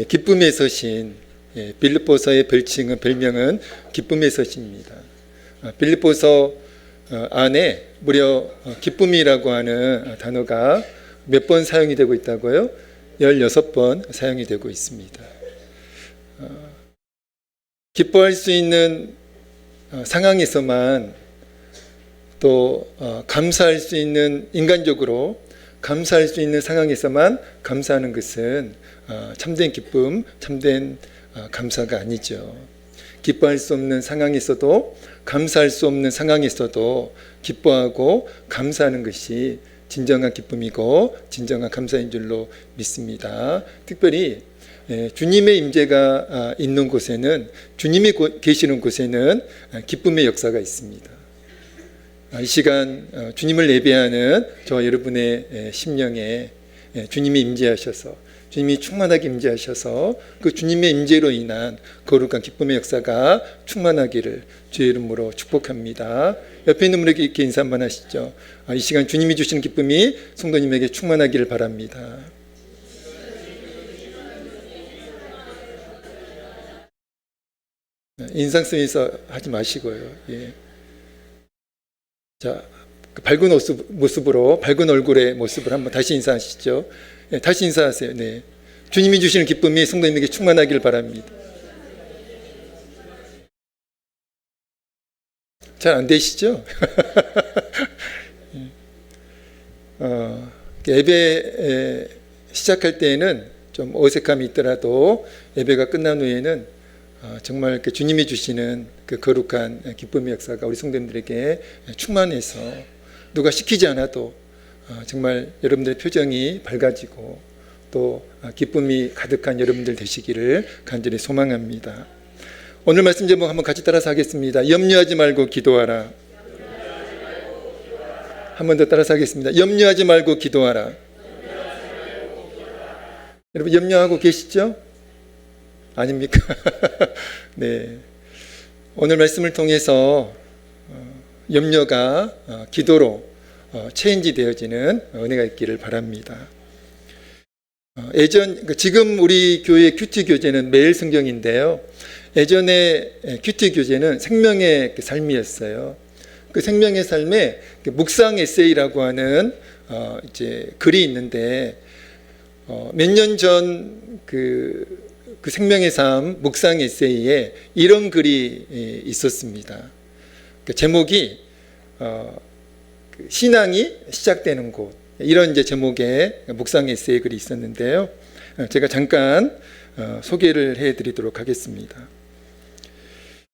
기쁨의 서신, 빌립보서의 별명은 기쁨의 서신입니다. 빌립보서 안에 무려 기쁨이라고 하는 단어가 몇 번 사용이 되고 있다고요? 16번 사용이 되고 있습니다. 기뻐할 수 있는 상황에서만 또 감사할 수 있는, 인간적으로 감사할 수 있는 상황에서만 감사하는 것은 참된 기쁨, 참된 감사가 아니죠. 기뻐할 수 없는 상황에서도, 감사할 수 없는 상황에서도 기뻐하고 감사하는 것이 진정한 기쁨이고 진정한 감사인 줄로 믿습니다. 특별히 주님의 임재가 있는 곳에는, 주님이 계시는 곳에는 기쁨의 역사가 있습니다. 이 시간 주님을 예배하는 저 여러분의 심령에 주님이 임재하셔서, 주님이 충만하게 임재하셔서 그 주님의 임재로 인한 거룩한 기쁨의 역사가 충만하기를 주의 이름으로 축복합니다. 옆에 있는 분에게 이렇게 인사 한번 하시죠. 이 시간 주님이 주시는 기쁨이 성도님에게 충만하기를 바랍니다. 인상 쓰면서 하지 마시고요. 예. 자, 밝은 모습으로, 밝은 얼굴의 모습을 한번 다시 인사하시죠. 네, 다시 인사하세요. 네. 주님이 주시는 기쁨이 성도님에게 충만하기를 바랍니다. 잘 안 되시죠? 예배 시작할 때에는 좀 어색함이 있더라도 예배가 끝난 후에는 정말 주님이 주시는 그 거룩한 기쁨의 역사가 우리 성도님들에게 충만해서 누가 시키지 않아도 정말 여러분들의 표정이 밝아지고 또 기쁨이 가득한 여러분들 되시기를 간절히 소망합니다. 오늘 말씀 제목 한번 같이 따라서 하겠습니다. 염려하지 말고 기도하라. 한 번 더 따라서 하겠습니다. 염려하지 말고 기도하라. 여러분 염려하고 계시죠? 아닙니까? 네. 오늘 말씀을 통해서 염려가 기도로 체인지 되어지는 은혜가 있기를 바랍니다. 지금 우리 교회 큐티 교재는 매일 성경인데요. 예전에 큐티 교재는 생명의 삶이었어요. 그 생명의 삶에 묵상 에세이라고 하는 이제 글이 있는데 몇 년 전 그 생명의 삶 묵상 에세이에 이런 글이 있었습니다. 그 제목이 신앙이 시작되는 곳, 이런 이제 제목의 묵상 에세이 글이 있었는데요. 제가 잠깐 소개를 해드리도록 하겠습니다.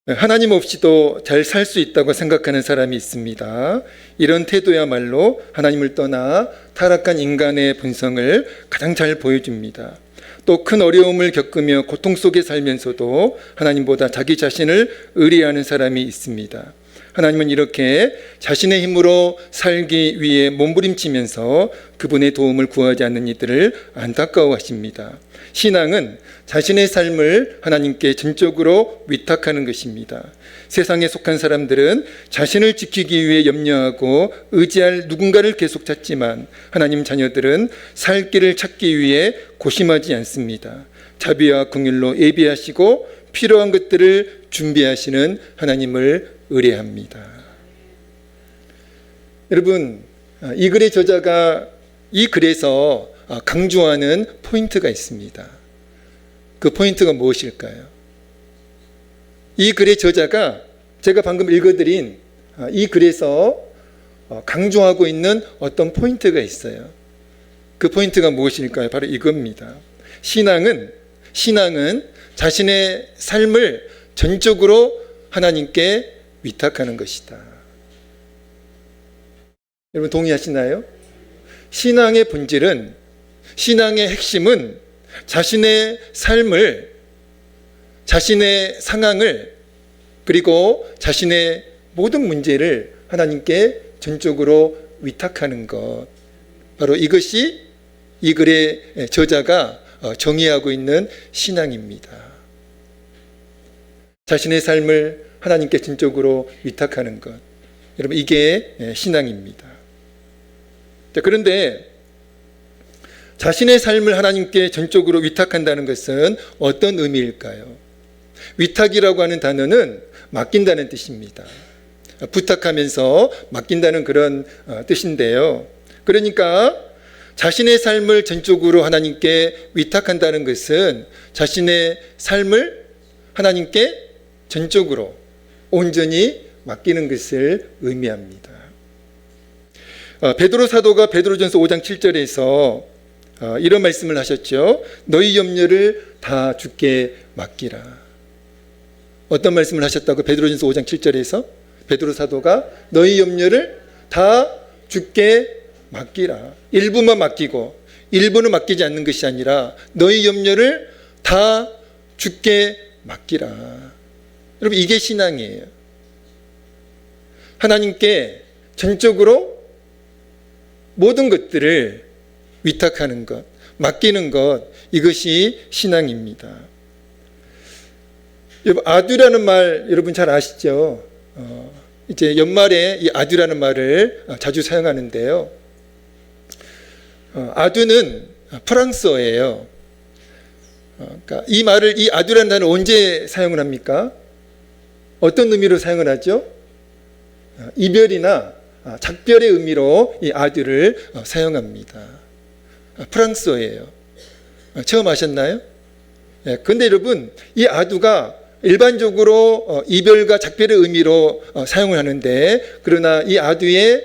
하나님 없이도 잘 살 수 있다고 생각하는 사람이 있습니다. 이런 태도야말로 하나님을 떠나 타락한 인간의 본성을 가장 잘 보여줍니다. 또 큰 어려움을 겪으며 고통 속에 살면서도 하나님보다 자기 자신을 의뢰하는 사람이 있습니다. 하나님은 이렇게 자신의 힘으로 살기 위해 몸부림치면서 그분의 도움을 구하지 않는 이들을 안타까워하십니다. 신앙은 자신의 삶을 하나님께 전적으로 위탁하는 것입니다. 세상에 속한 사람들은 자신을 지키기 위해 염려하고 의지할 누군가를 계속 찾지만 하나님 자녀들은 살 길을 찾기 위해 고심하지 않습니다. 자비와 긍휼로 예비하시고 필요한 것들을 준비하시는 하나님을 의뢰합니다. 여러분, 이 글의 저자가 이 글에서 강조하는 포인트가 있습니다. 그 포인트가 무엇일까요? 이 글의 저자가 제가 방금 읽어드린 이 글에서 강조하고 있는 어떤 포인트가 있어요. 그 포인트가 무엇일까요? 바로 이겁니다. 신앙은 자신의 삶을 전적으로 하나님께 위탁하는 것이다. 여러분 동의하시나요? 신앙의 본질은, 신앙의 핵심은 자신의 삶을, 자신의 상황을, 그리고 자신의 모든 문제를 하나님께 전적으로 위탁하는 것, 바로 이것이 이 글의 저자가 정의하고 있는 신앙입니다. 자신의 삶을 하나님께 전적으로 위탁하는 것, 여러분 이게 신앙입니다. 그런데 자신의 삶을 하나님께 전적으로 위탁한다는 것은 어떤 의미일까요? 위탁이라고 하는 단어는 맡긴다는 뜻입니다. 부탁하면서 맡긴다는 그런 뜻인데요. 그러니까 자신의 삶을 전적으로 하나님께 위탁한다는 것은 자신의 삶을 하나님께 전적으로 온전히 맡기는 것을 의미합니다. 베드로 사도가 베드로전서 5장 7절에서 이런 말씀을 하셨죠. 너희 염려를 다 주께 맡기라. 어떤 말씀을 하셨다고? 베드로전서 5장 7절에서 베드로 사도가 너희 염려를 다 주께 맡기라. 일부만 맡기고 일부는 맡기지 않는 것이 아니라 너희 염려를 다 주께 맡기라. 여러분, 이게 신앙이에요. 하나님께 전적으로 모든 것들을 위탁하는 것, 맡기는 것, 이것이 신앙입니다. 여러분, 아두라는 말 여러분 잘 아시죠? 이제 연말에 이 아두라는 말을 자주 사용하는데요. 아두는 프랑스어예요. 그러니까 이 말을, 이 아두라는 단어를 언제 사용을 합니까? 어떤 의미로 사용을 하죠? 이별이나 작별의 의미로 이 아두를 사용합니다. 프랑스어예요. 처음 아셨나요? 그런데 여러분, 이 아두가 일반적으로 이별과 작별의 의미로 사용을 하는데, 그러나 이 아두의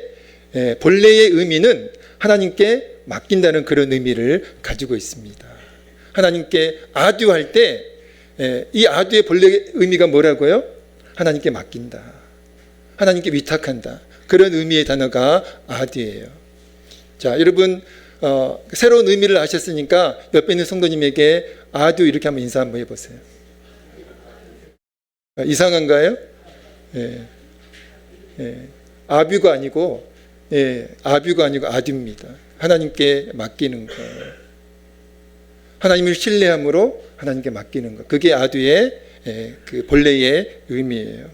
본래의 의미는 하나님께 맡긴다는 그런 의미를 가지고 있습니다. 하나님께 아두할 때 이 아두의 본래 의미가 뭐라고요? 하나님께 맡긴다, 하나님께 위탁한다, 그런 의미의 단어가 아두예요. 자, 여러분, 새로운 의미를 아셨으니까 옆에 있는 성도님에게 아두 이렇게 한번 인사 한번 해보세요. 이상한가요? 아뷰가 아니고 아뷰가 아니고 아두입니다. 하나님께 맡기는 것, 하나님을 신뢰함으로 하나님께 맡기는 것, 그게 아두의 그 본래의 의미예요.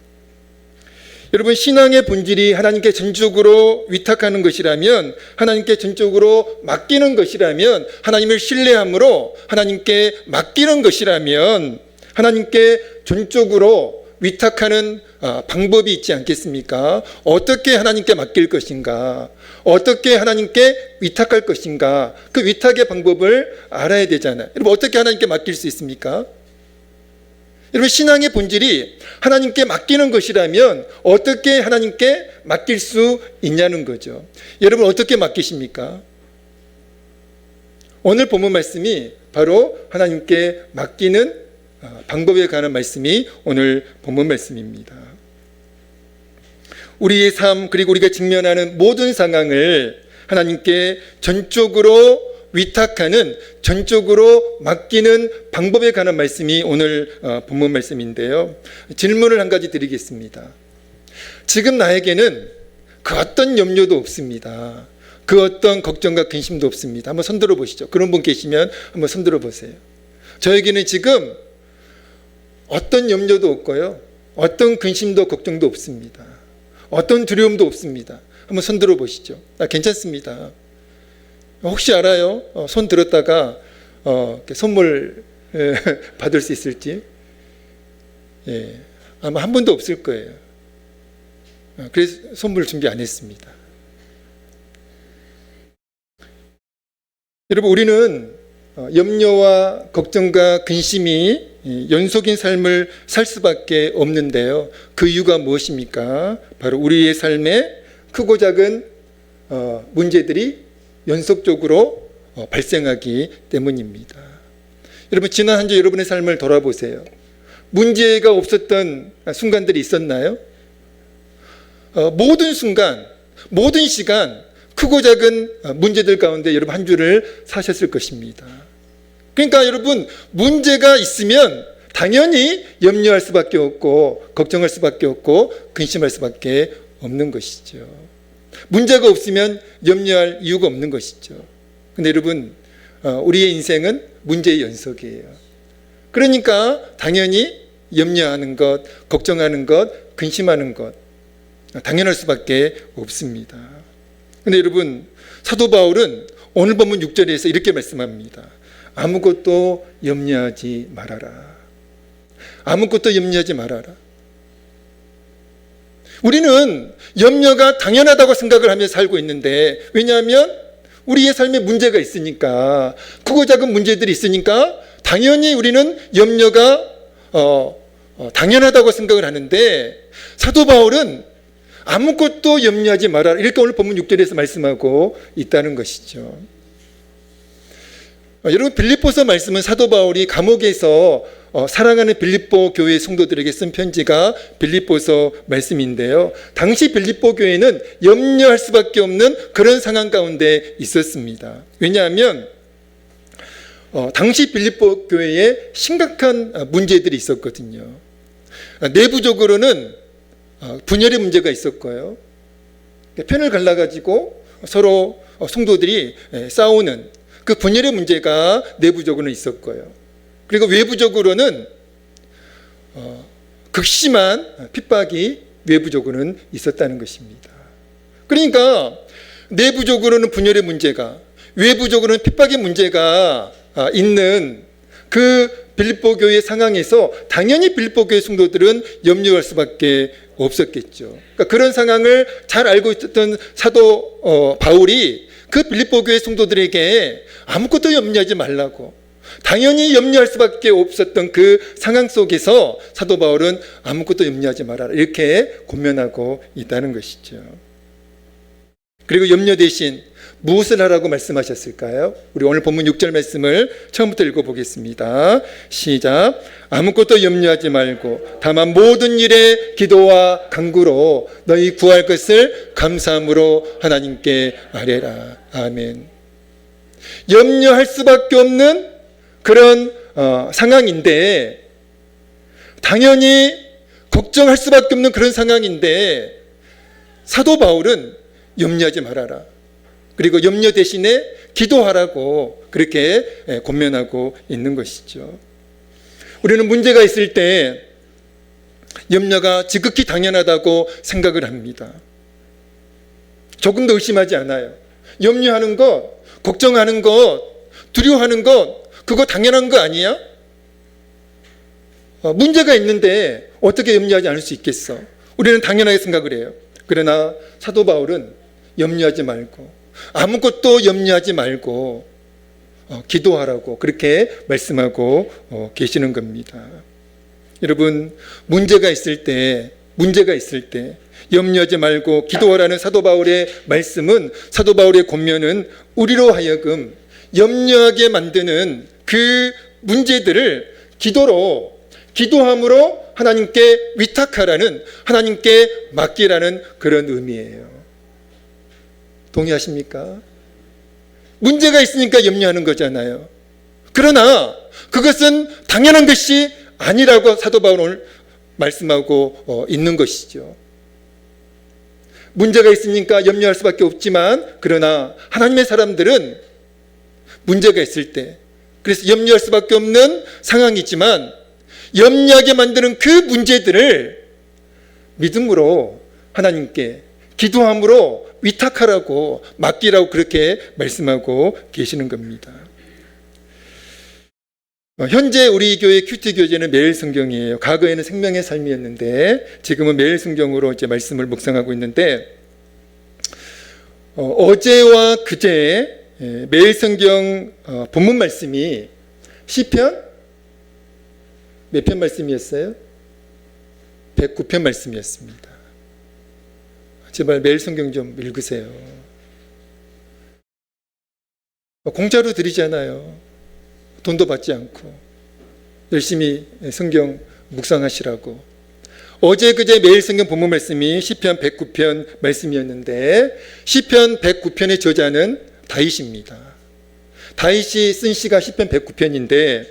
여러분, 신앙의 본질이 하나님께 전적으로 위탁하는 것이라면, 하나님께 전적으로 맡기는 것이라면, 하나님을 신뢰함으로 하나님께 맡기는 것이라면, 하나님께 전적으로 위탁하는 방법이 있지 않겠습니까? 어떻게 하나님께 맡길 것인가? 어떻게 하나님께 위탁할 것인가? 그 위탁의 방법을 알아야 되잖아요. 여러분, 어떻게 하나님께 맡길 수 있습니까? 여러분, 신앙의 본질이 하나님께 맡기는 것이라면 어떻게 하나님께 맡길 수 있냐는 거죠. 여러분, 어떻게 맡기십니까? 오늘 본문 말씀이 바로 하나님께 맡기는 방법에 관한 말씀이 오늘 본문 말씀입니다. 우리의 삶, 그리고 우리가 직면하는 모든 상황을 하나님께 전적으로 위탁하는, 전적으로 맡기는 방법에 관한 말씀이 오늘 본문 말씀인데요. 질문을 한 가지 드리겠습니다. 지금 나에게는 그 어떤 염려도 없습니다. 그 어떤 걱정과 근심도 없습니다. 한번 손들어 보시죠. 그런 분 계시면 한번 손들어 보세요. 저에게는 지금 어떤 염려도 없고요, 어떤 근심도 걱정도 없습니다. 어떤 두려움도 없습니다. 한번 손들어 보시죠. 괜찮습니다. 혹시 알아요? 손 들었다가 선물 받을 수 있을지? 아마 한 번도 없을 거예요. 그래서 선물 준비 안 했습니다. 여러분, 우리는 염려와 걱정과 근심이 연속인 삶을 살 수밖에 없는데요. 그 이유가 무엇입니까? 바로 우리의 삶에 크고 작은 문제들이 연속적으로 발생하기 때문입니다. 여러분, 지난 한 주 여러분의 삶을 돌아보세요. 문제가 없었던 순간들이 있었나요? 모든 순간, 모든 시간, 크고 작은 문제들 가운데 여러분 한 주를 사셨을 것입니다. 그러니까 여러분, 문제가 있으면 당연히 염려할 수밖에 없고, 걱정할 수밖에 없고, 근심할 수밖에 없는 것이죠. 문제가 없으면 염려할 이유가 없는 것이죠. 근데 여러분, 우리의 인생은 문제의 연속이에요. 그러니까 당연히 염려하는 것, 걱정하는 것, 근심하는 것, 당연할 수밖에 없습니다. 근데 여러분, 사도 바울은 오늘 본문 6절에서 이렇게 말씀합니다. 아무것도 염려하지 말아라. 아무것도 염려하지 말아라. 우리는 염려가 당연하다고 생각을 하며 살고 있는데, 왜냐하면 우리의 삶에 문제가 있으니까, 크고 작은 문제들이 있으니까 당연히 우리는 염려가 당연하다고 생각을 하는데, 사도 바울은 아무것도 염려하지 말아라, 이렇게 오늘 본문 6절에서 말씀하고 있다는 것이죠. 여러분, 빌립보서 말씀은 사도 바울이 감옥에서 사랑하는 빌립보 교회 성도들에게 쓴 편지가 빌립보서 말씀인데요. 당시 빌립보 교회는 염려할 수밖에 없는 그런 상황 가운데 있었습니다. 왜냐하면 당시 빌립보 교회에 심각한 문제들이 있었거든요. 내부적으로는 분열의 문제가 있었고요. 편을 갈라가지고 서로 성도들이 싸우는 그 분열의 문제가 내부적으로는 있었고요. 그리고 외부적으로는 극심한 핍박이 외부적으로는 있었다는 것입니다. 그러니까 내부적으로는 분열의 문제가, 외부적으로는 핍박의 문제가 있는 그 빌립보 교회 상황에서 당연히 빌립보 교회 성도들은 염려할 수밖에 없었겠죠. 그러니까 그런 상황을 잘 알고 있었던 사도 바울이 그 빌립보 교회 성도들에게 아무것도 염려하지 말라고, 당연히 염려할 수밖에 없었던 그 상황 속에서 사도 바울은 아무것도 염려하지 말아라, 이렇게 권면하고 있다는 것이죠. 그리고 염려 대신 무엇을 하라고 말씀하셨을까요? 우리 오늘 본문 6절 말씀을 처음부터 읽어보겠습니다. 시작. 아무것도 염려하지 말고 다만 모든 일에 기도와 간구로 너희 구할 것을 감사함으로 하나님께 아뢰라. 아멘. 염려할 수밖에 없는 그런 상황인데, 당연히 걱정할 수밖에 없는 그런 상황인데, 사도 바울은 염려하지 말아라, 그리고 염려 대신에 기도하라고 그렇게 권면하고 있는 것이죠. 우리는 문제가 있을 때 염려가 지극히 당연하다고 생각을 합니다. 조금도 의심하지 않아요. 염려하는 것, 걱정하는 것, 두려워하는 것, 그거 당연한 거 아니야? 문제가 있는데 어떻게 염려하지 않을 수 있겠어? 우리는 당연하게 생각을 해요. 그러나 사도 바울은 염려하지 말고, 아무것도 염려하지 말고 기도하라고 그렇게 말씀하고 계시는 겁니다. 여러분, 문제가 있을 때 염려하지 말고 기도하라는 사도 바울의 말씀은, 사도 바울의 권면은 우리로 하여금 염려하게 만드는 그 문제들을 기도함으로 하나님께 위탁하라는, 하나님께 맡기라는 그런 의미예요. 동의하십니까? 문제가 있으니까 염려하는 거잖아요. 그러나 그것은 당연한 것이 아니라고 사도 바울은 오늘 말씀하고 있는 것이죠. 문제가 있으니까 염려할 수밖에 없지만, 그러나 하나님의 사람들은 문제가 있을 때, 그래서 염려할 수밖에 없는 상황이지만, 염려하게 만드는 그 문제들을 믿음으로 하나님께 기도함으로 위탁하라고, 맡기라고 그렇게 말씀하고 계시는 겁니다. 현재 우리 교회 큐티 교재는 매일 성경이에요. 과거에는 생명의 삶이었는데 지금은 매일 성경으로 이제 말씀을 묵상하고 있는데, 어제와 그제 매일 성경 본문 말씀이 시편 몇 편 말씀이었어요? 109편 말씀이었습니다. 제발 매일 성경 좀 읽으세요. 공짜로 드리잖아요. 돈도 받지 않고 열심히 성경 묵상하시라고. 어제 그제 매일 성경 본문 말씀이 시편 109편 말씀이었는데, 시편 109편의 저자는 다윗입니다. 다윗이 쓴 시가 시편 109편인데,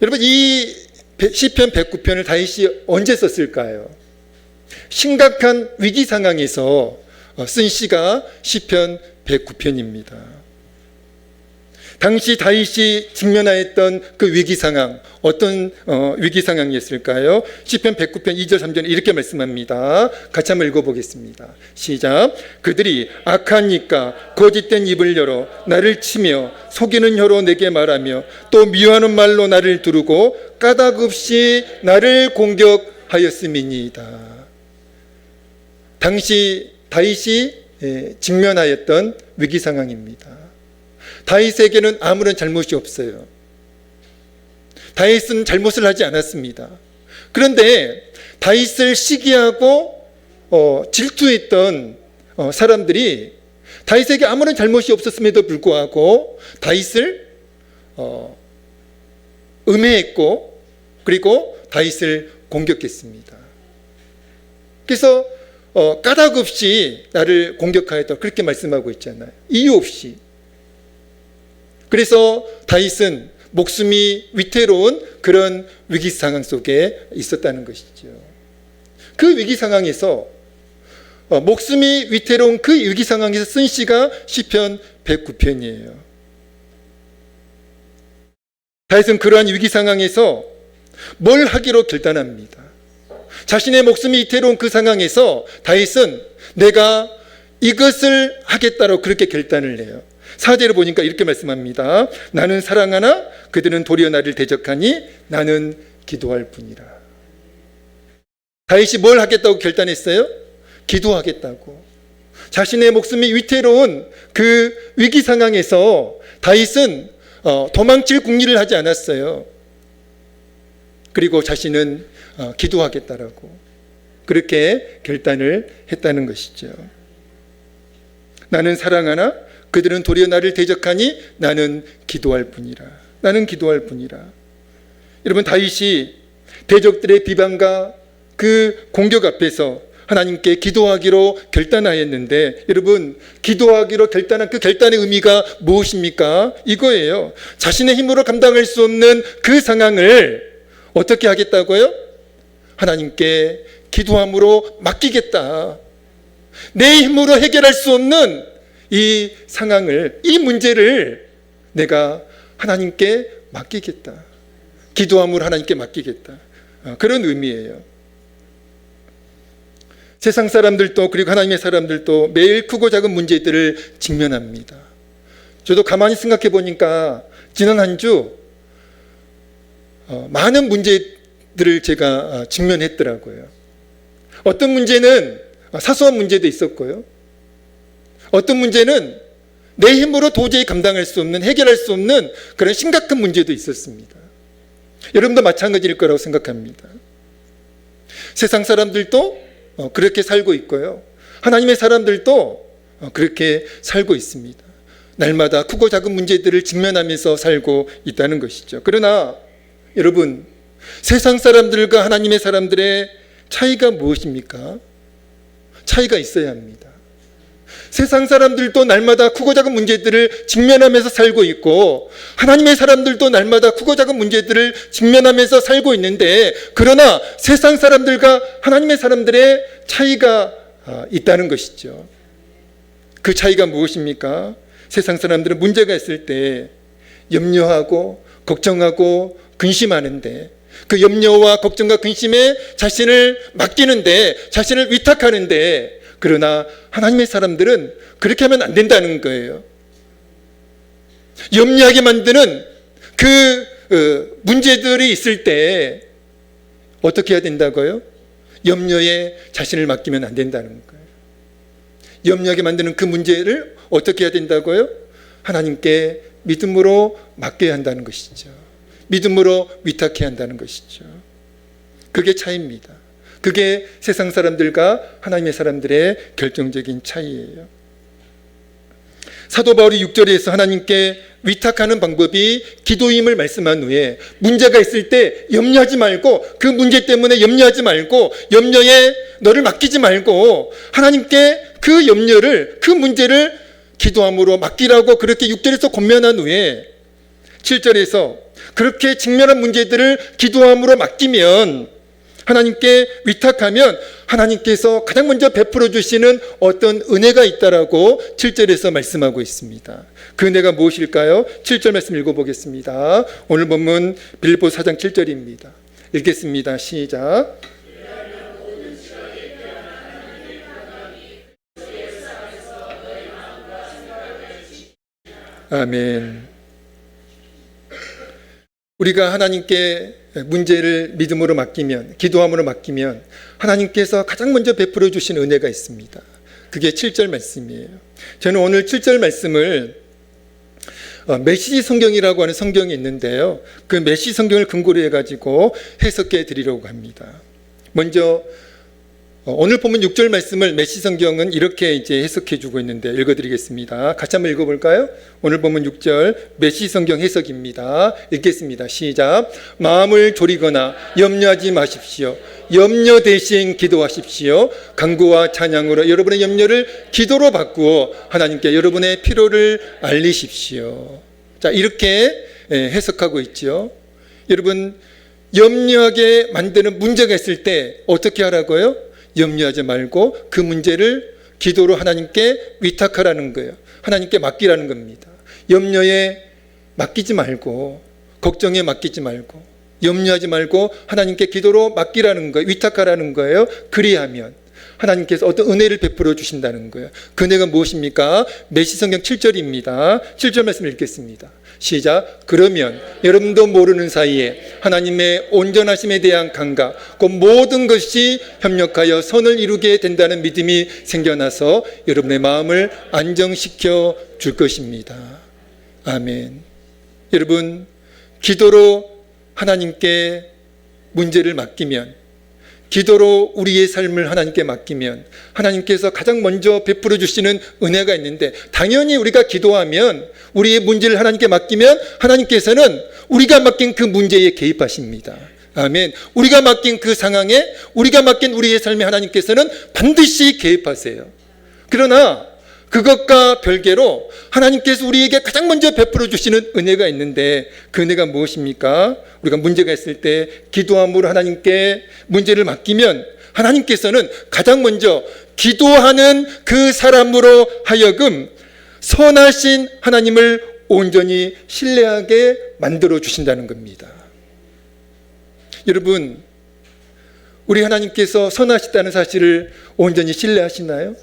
여러분, 이 시편 109편을 다윗이 언제 썼을까요? 심각한 위기 상황에서 쓴 시가 시편 109편입니다. 당시 다윗이 직면하였던 그 위기 상황, 어떤 위기 상황이었을까요? 시편 109편 2절 3절에 이렇게 말씀합니다. 같이 한번 읽어보겠습니다. 시작. 그들이 악한 입과 거짓된 입을 열어 나를 치며 속이는 혀로 내게 말하며 또 미워하는 말로 나를 두르고 까닭없이 나를 공격하였음이니이다. 당시 다윗이 직면하였던 위기 상황입니다. 다윗에게는 아무런 잘못이 없어요. 다윗은 잘못을 하지 않았습니다. 그런데 다윗을 시기하고 질투했던 사람들이 다윗에게 아무런 잘못이 없었음에도 불구하고 다윗을 음해했고 그리고 다윗을 공격했습니다. 그래서 까닭 없이 나를 공격하였다 그렇게 말씀하고 있잖아요. 이유 없이. 그래서 다윗은 목숨이 위태로운 그런 위기 상황 속에 있었다는 것이죠. 그 위기 상황에서 목숨이 위태로운 그 위기 상황에서 쓴 시가 시편 109편이에요. 다윗은 그러한 위기 상황에서 뭘 하기로 결단합니다. 자신의 목숨이 위태로운 그 상황에서 다윗은 내가 이것을 하겠다고 그렇게 결단을 해요. 4절을 보니까 이렇게 말씀합니다. 나는 사랑하나 그들은 도리어 나를 대적하니 나는 기도할 뿐이라. 다윗이 뭘 하겠다고 결단했어요? 기도하겠다고. 자신의 목숨이 위태로운 그 위기 상황에서 다윗은 도망칠 궁리를 하지 않았어요. 그리고 자신은 기도하겠다라고 그렇게 결단을 했다는 것이죠. 나는 사랑하나 그들은 도리어 나를 대적하니 나는 기도할 뿐이라. 나는 기도할 뿐이라. 여러분, 다윗이 대적들의 비방과 그 공격 앞에서 하나님께 기도하기로 결단하였는데, 여러분, 기도하기로 결단한 그 결단의 의미가 무엇입니까? 이거예요. 자신의 힘으로 감당할 수 없는 그 상황을 어떻게 하겠다고요? 하나님께 기도함으로 맡기겠다. 내 힘으로 해결할 수 없는 이 상황을, 이 문제를 내가 하나님께 맡기겠다. 기도함으로 하나님께 맡기겠다. 그런 의미예요. 세상 사람들도 그리고 하나님의 사람들도 매일 크고 작은 문제들을 직면합니다. 저도 가만히 생각해 보니까 지난 한 주 많은 문제들을 제가 직면했더라고요. 어떤 문제는 사소한 문제도 있었고요. 어떤 문제는 내 힘으로 도저히 감당할 수 없는, 해결할 수 없는 그런 심각한 문제도 있었습니다. 여러분도 마찬가지일 거라고 생각합니다. 세상 사람들도 그렇게 살고 있고요. 하나님의 사람들도 그렇게 살고 있습니다. 날마다 크고 작은 문제들을 직면하면서 살고 있다는 것이죠. 그러나 여러분, 세상 사람들과 하나님의 사람들의 차이가 무엇입니까? 차이가 있어야 합니다. 세상 사람들도 날마다 크고 작은 문제들을 직면하면서 살고 있고, 하나님의 사람들도 날마다 크고 작은 문제들을 직면하면서 살고 있는데, 그러나 세상 사람들과 하나님의 사람들의 차이가 있다는 것이죠. 그 차이가 무엇입니까? 세상 사람들은 문제가 있을 때 염려하고 걱정하고 근심하는데, 그 염려와 걱정과 근심에 자신을 맡기는데, 자신을 위탁하는데, 그러나 하나님의 사람들은 그렇게 하면 안 된다는 거예요. 염려하게 만드는 그 문제들이 있을 때 어떻게 해야 된다고요? 염려에 자신을 맡기면 안 된다는 거예요. 염려하게 만드는 그 문제를 어떻게 해야 된다고요? 하나님께 믿음으로 맡겨야 한다는 것이죠. 믿음으로 위탁해야 한다는 것이죠. 그게 차이입니다. 그게 세상 사람들과 하나님의 사람들의 결정적인 차이예요. 사도 바울이 6절에서 하나님께 위탁하는 방법이 기도임을 말씀한 후에, 문제가 있을 때 염려하지 말고, 그 문제 때문에 염려하지 말고, 염려에 너를 맡기지 말고 하나님께 그 염려를, 그 문제를 기도함으로 맡기라고 그렇게 6절에서 권면한 후에 7절에서 그렇게 직면한 문제들을 기도함으로 맡기면 하나님께 위탁하면 하나님께서 가장 먼저 베풀어 주시는 어떤 은혜가 있다라고 7절에서 말씀하고 있습니다. 그 은혜가 무엇일까요? 7절 말씀 읽어보겠습니다. 오늘 본문 빌립보 4장 7절입니다. 읽겠습니다. 시작. 아멘. 우리가 하나님께 문제를 믿음으로 맡기면, 기도함으로 맡기면 하나님께서 가장 먼저 베풀어 주신 은혜가 있습니다. 그게 7절 말씀이에요. 저는 오늘 7절 말씀을 메시지 성경이라고 하는 성경이 있는데요, 그 메시지 성경을 근거로 해가지고 해석해 드리려고 합니다. 먼저 오늘 보면 6절 말씀을 메시지 성경은 이렇게 이제 해석해 주고 있는데 읽어드리겠습니다. 같이 한번 읽어볼까요? 오늘 보면 6절 메시지 성경 해석입니다. 읽겠습니다. 시작. 마음을 졸이거나 염려하지 마십시오. 염려 대신 기도하십시오. 간구와 찬양으로 여러분의 염려를 기도로 바꾸어 하나님께 여러분의 필요를 알리십시오. 자, 이렇게 해석하고 있죠. 여러분, 염려하게 만드는 문제가 있을 때 어떻게 하라고요? 염려하지 말고 그 문제를 기도로 하나님께 위탁하라는 거예요. 하나님께 맡기라는 겁니다. 염려에 맡기지 말고, 걱정에 맡기지 말고, 염려하지 말고 하나님께 기도로 맡기라는 거예요. 위탁하라는 거예요. 그리하면 하나님께서 어떤 은혜를 베풀어 주신다는 거예요. 그 은혜가 무엇입니까? 메시성경 7절입니다. 7절 말씀을 읽겠습니다. 시작. 그러면 여러분도 모르는 사이에 하나님의 온전하심에 대한 감각, 그 모든 것이 협력하여 선을 이루게 된다는 믿음이 생겨나서 여러분의 마음을 안정시켜 줄 것입니다. 아멘. 여러분, 기도로 하나님께 문제를 맡기면, 기도로 우리의 삶을 하나님께 맡기면 하나님께서 가장 먼저 베풀어 주시는 은혜가 있는데, 당연히 우리가 기도하면, 우리의 문제를 하나님께 맡기면 하나님께서는 우리가 맡긴 그 문제에 개입하십니다. 아멘. 우리가 맡긴 그 상황에, 우리가 맡긴 우리의 삶에 하나님께서는 반드시 개입하세요. 그러나 그것과 별개로 하나님께서 우리에게 가장 먼저 베풀어 주시는 은혜가 있는데, 그 은혜가 무엇입니까? 우리가 문제가 있을 때 기도함으로 하나님께 문제를 맡기면 하나님께서는 가장 먼저 기도하는 그 사람으로 하여금 선하신 하나님을 온전히 신뢰하게 만들어 주신다는 겁니다. 여러분, 우리 하나님께서 선하시다는 사실을 온전히 신뢰하시나요?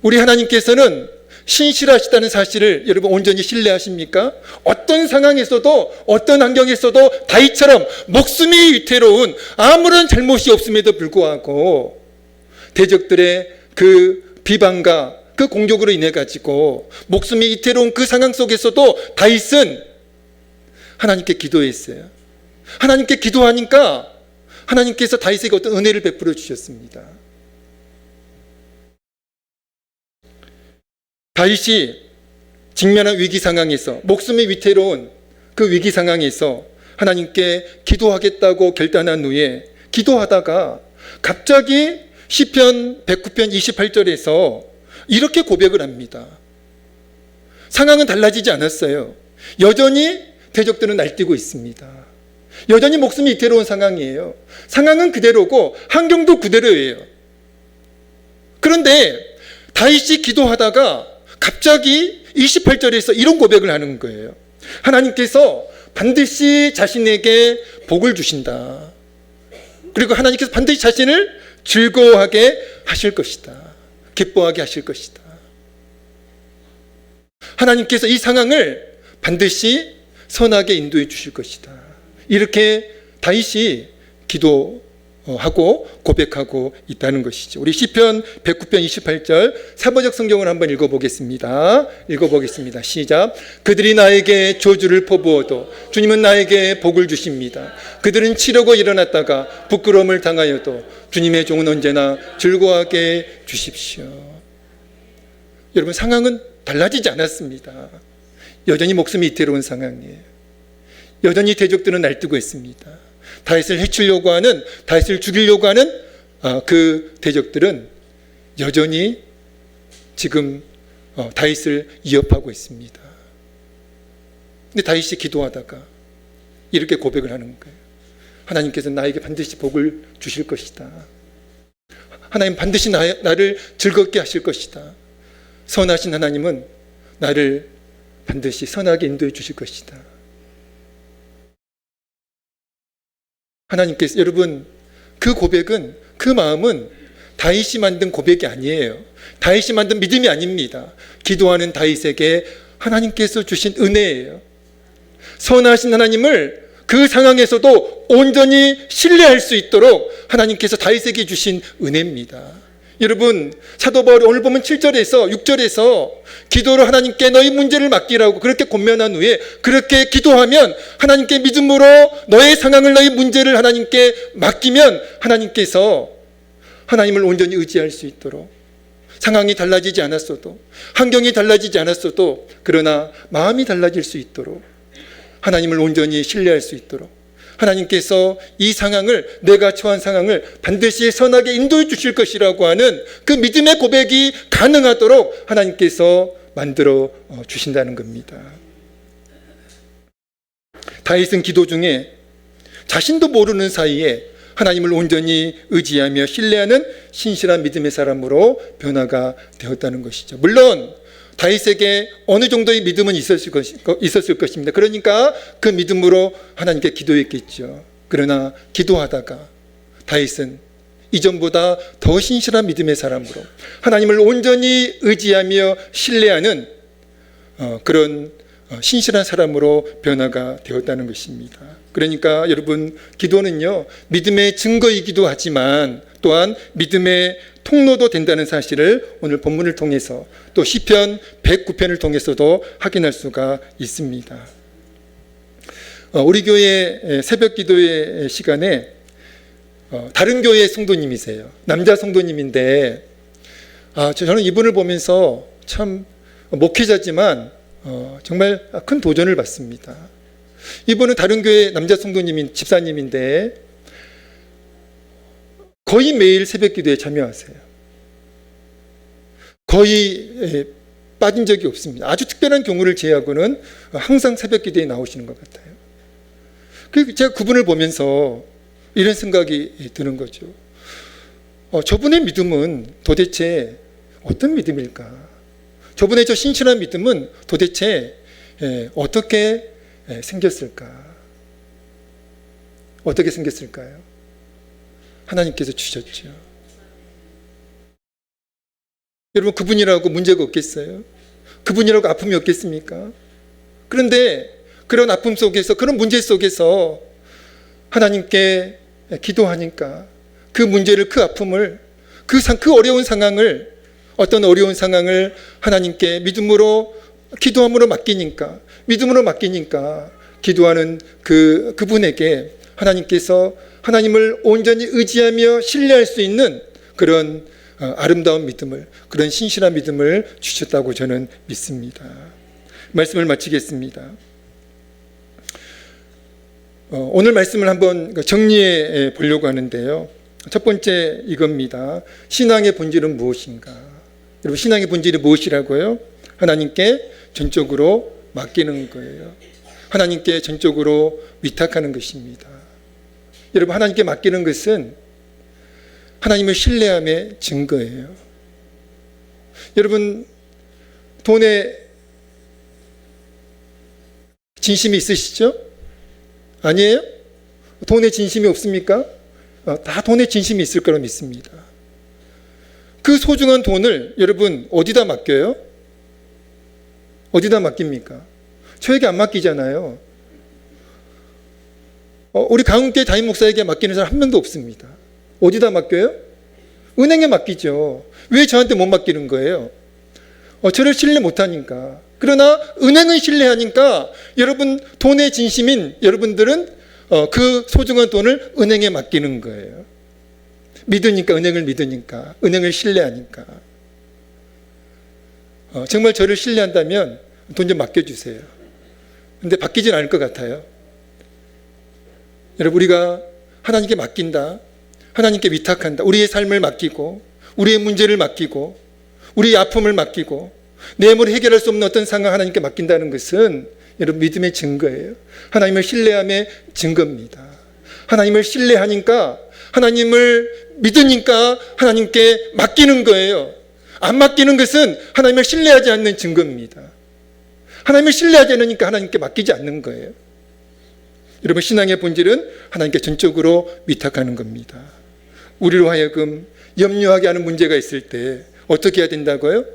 우리 하나님께서는 신실하시다는 사실을 여러분 온전히 신뢰하십니까? 어떤 상황에서도, 어떤 환경에서도 다윗처럼 목숨이 위태로운, 아무런 잘못이 없음에도 불구하고 대적들의 그 비방과 그 공격으로 인해 가지고 목숨이 위태로운 그 상황 속에서도 다윗은 하나님께 기도했어요. 하나님께 기도하니까 하나님께서 다윗에게 어떤 은혜를 베풀어 주셨습니다. 다윗이 직면한 위기 상황에서, 목숨이 위태로운 그 위기 상황에서 하나님께 기도하겠다고 결단한 후에 기도하다가 갑자기 시편 109편 28절에서 이렇게 고백을 합니다. 상황은 달라지지 않았어요. 여전히 대적들은 날뛰고 있습니다. 여전히 목숨이 위태로운 상황이에요. 상황은 그대로고 환경도 그대로예요. 그런데 다윗이 기도하다가 갑자기 28절에서 이런 고백을 하는 거예요. 하나님께서 반드시 자신에게 복을 주신다. 그리고 하나님께서 반드시 자신을 즐거워하게 하실 것이다. 기뻐하게 하실 것이다. 하나님께서 이 상황을 반드시 선하게 인도해 주실 것이다. 이렇게 다윗이 기도하고 고백하고 있다는 것이죠. 우리 시편 109편 28절 사번역 성경을 한번 읽어보겠습니다. 시작. 그들이 나에게 저주를 퍼부어도 주님은 나에게 복을 주십니다. 그들은 치려고 일어났다가 부끄러움을 당하여도 주님의 종은 언제나 즐거워하게 주십시오. 여러분, 상황은 달라지지 않았습니다. 여전히 목숨이 위태로운 상황이에요. 여전히 대적들은 날뛰고 있습니다. 다윗을 해치려고 하는, 다윗을 죽이려고 하는 그 대적들은 여전히 지금 다윗을 위협하고 있습니다. 근데 다윗이 기도하다가 이렇게 고백을 하는 거예요. 하나님께서 나에게 반드시 복을 주실 것이다. 하나님 반드시 나를 즐겁게 하실 것이다. 선하신 하나님은 나를 반드시 선하게 인도해 주실 것이다. 하나님께서, 여러분, 그 고백은, 그 마음은 다윗이 만든 고백이 아니에요. 다윗이 만든 믿음이 아닙니다. 기도하는 다윗에게 하나님께서 주신 은혜예요. 선하신 하나님을 그 상황에서도 온전히 신뢰할 수 있도록 하나님께서 다윗에게 주신 은혜입니다. 여러분, 사도 바울이 오늘 보면 7절에서 6절에서 기도로 하나님께 너희 문제를 맡기라고 그렇게 권면한 후에, 그렇게 기도하면 하나님께 믿음으로 너의 상황을, 너희 문제를 하나님께 맡기면 하나님께서 하나님을 온전히 의지할 수 있도록, 상황이 달라지지 않았어도, 환경이 달라지지 않았어도, 그러나 마음이 달라질 수 있도록, 하나님을 온전히 신뢰할 수 있도록 하나님께서 이 상황을, 내가 처한 상황을 반드시 선하게 인도해 주실 것이라고 하는 그 믿음의 고백이 가능하도록 하나님께서 만들어 주신다는 겁니다. 다윗은 기도 중에 자신도 모르는 사이에 하나님을 온전히 의지하며 신뢰하는 신실한 믿음의 사람으로 변화가 되었다는 것이죠. 물론 다윗에게 어느 정도의 믿음은 있었을 것입니다. 그러니까 그 믿음으로 하나님께 기도했겠죠. 그러나 기도하다가 다윗은 이전보다 더 신실한 믿음의 사람으로 하나님을 온전히 의지하며 신뢰하는 그런 신실한 사람으로 변화가 되었다는 것입니다. 그러니까 여러분, 기도는요, 믿음의 증거이기도 하지만 또한 믿음의 통로도 된다는 사실을 오늘 본문을 통해서, 또 시편 109편을 통해서도 확인할 수가 있습니다. 우리 교회 새벽 기도의 시간에 다른 교회 성도님이세요. 남자 성도님인데 저는 이분을 보면서 참 목회자지만 정말 큰 도전을 받습니다. 이분은 다른 교회 남자 성도님인 집사님인데 거의 매일 새벽 기도에 참여하세요. 거의 빠진 적이 없습니다. 아주 특별한 경우를 제외하고는 항상 새벽 기도에 나오시는 것 같아요. 그래서 제가 그분을 보면서 이런 생각이 드는 거죠. 저분의 믿음은 도대체 어떤 믿음일까? 저분의 저 신실한 믿음은 도대체 어떻게 생겼을까? 어떻게 생겼을까요? 하나님께서 주셨죠. 여러분, 그분이라고 문제가 없겠어요? 그분이라고 아픔이 없겠습니까? 그런데 그런 아픔 속에서, 그런 문제 속에서 하나님께 기도하니까 그 문제를, 그 아픔을, 그 어려운 상황을, 어떤 어려운 상황을 하나님께 믿음으로, 기도함으로 맡기니까, 믿음으로 맡기니까 기도하는 그분에게 하나님께서 하나님을 온전히 의지하며 신뢰할 수 있는 그런 아름다운 믿음을, 그런 신실한 믿음을 주셨다고 저는 믿습니다. 말씀을 마치겠습니다. 오늘 말씀을 한번 정리해 보려고 하는데요. 첫 번째 이겁니다. 신앙의 본질은 무엇인가? 여러분, 신앙의 본질이 무엇이라고요? 하나님께 전적으로 맡기는 거예요. 하나님께 전적으로 위탁하는 것입니다. 여러분, 하나님께 맡기는 것은 하나님을 신뢰함의 증거예요. 여러분, 돈에 진심이 있으시죠? 아니에요? 돈에 진심이 없습니까? 다 돈에 진심이 있을 거라 믿습니다. 그 소중한 돈을 여러분 어디다 맡겨요? 어디다 맡깁니까? 저에게 안 맡기잖아요. 우리 강흥교회 담임 목사에게 맡기는 사람 한 명도 없습니다. 어디다 맡겨요? 은행에 맡기죠. 왜 저한테 못 맡기는 거예요? 저를 신뢰 못하니까. 그러나 은행은 신뢰하니까 여러분, 돈의 진심인 여러분들은 그 소중한 돈을 은행에 맡기는 거예요. 믿으니까, 은행을 믿으니까, 은행을 신뢰하니까. 정말 저를 신뢰한다면 돈 좀 맡겨주세요. 근데 바뀌진 않을 것 같아요. 여러분, 우리가 하나님께 맡긴다, 하나님께 위탁한다, 우리의 삶을 맡기고, 우리의 문제를 맡기고, 우리의 아픔을 맡기고, 내 힘으로 해결할 수 없는 어떤 상황 하나님께 맡긴다는 것은 여러분, 믿음의 증거예요. 하나님을 신뢰함의 증거입니다. 하나님을 신뢰하니까, 하나님을 믿으니까 하나님께 맡기는 거예요. 안 맡기는 것은 하나님을 신뢰하지 않는 증거입니다. 하나님을 신뢰하지 않으니까 하나님께 맡기지 않는 거예요. 여러분, 신앙의 본질은 하나님께 전적으로 위탁하는 겁니다. 우리로 하여금 염려하게 하는 문제가 있을 때 어떻게 해야 된다고요?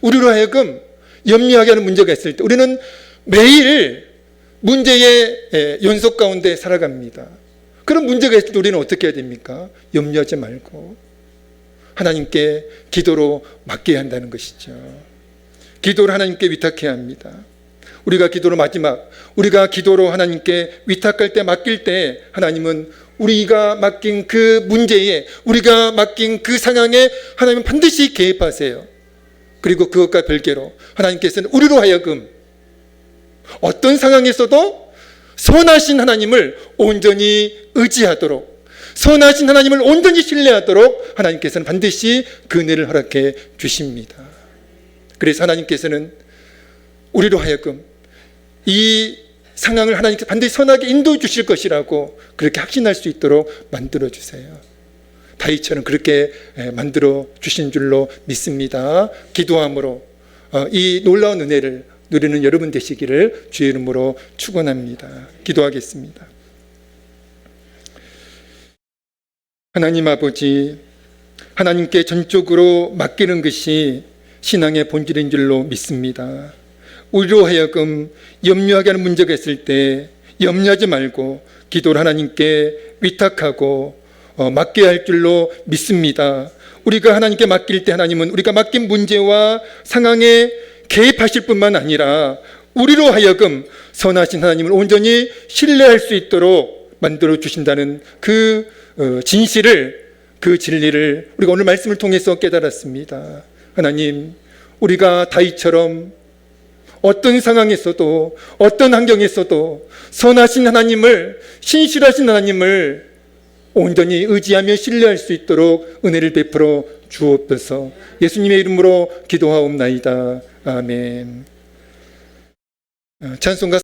우리로 하여금 염려하게 하는 문제가 있을 때 우리는 매일 문제의 연속 가운데 살아갑니다. 그런 문제가 있을 때 우리는 어떻게 해야 됩니까? 염려하지 말고 하나님께 기도로 맡겨야 한다는 것이죠. 기도를 하나님께 위탁해야 합니다. 우리가 기도로 우리가 기도로 하나님께 위탁할 때, 맡길 때 하나님은 우리가 맡긴 그 문제에, 우리가 맡긴 그 상황에 하나님은 반드시 개입하세요. 그리고 그것과 별개로 하나님께서는 우리로 하여금 어떤 상황에서도 선하신 하나님을 온전히 의지하도록, 선하신 하나님을 온전히 신뢰하도록 하나님께서는 반드시 그 은혜를 허락해 주십니다. 그래서 하나님께서는 우리로 하여금 이 상황을 하나님께서 반드시 선하게 인도해 주실 것이라고 그렇게 확신할 수 있도록 만들어 주세요. 다윗처럼 그렇게 만들어 주신 줄로 믿습니다. 기도함으로 이 놀라운 은혜를 누리는 여러분 되시기를 주의 이름으로 축원합니다. 기도하겠습니다. 하나님 아버지, 하나님께 전적으로 맡기는 것이 신앙의 본질인 줄로 믿습니다. 우리로 하여금 염려하게 하는 문제가 있을 때 염려하지 말고 기도를 하나님께 위탁하고 맡겨야 할 줄로 믿습니다. 우리가 하나님께 맡길 때 하나님은 우리가 맡긴 문제와 상황에 개입하실 뿐만 아니라 우리로 하여금 선하신 하나님을 온전히 신뢰할 수 있도록 만들어 주신다는 그 진실을, 그 진리를 우리가 오늘 말씀을 통해서 깨달았습니다. 하나님, 우리가 다윗처럼 어떤 상황에서도 어떤 환경에서도 선하신 하나님을, 신실하신 하나님을 온전히 의지하며 신뢰할 수 있도록 은혜를 베풀어 주옵소서. 예수님의 이름으로 기도하옵나이다. 아멘. 찬송가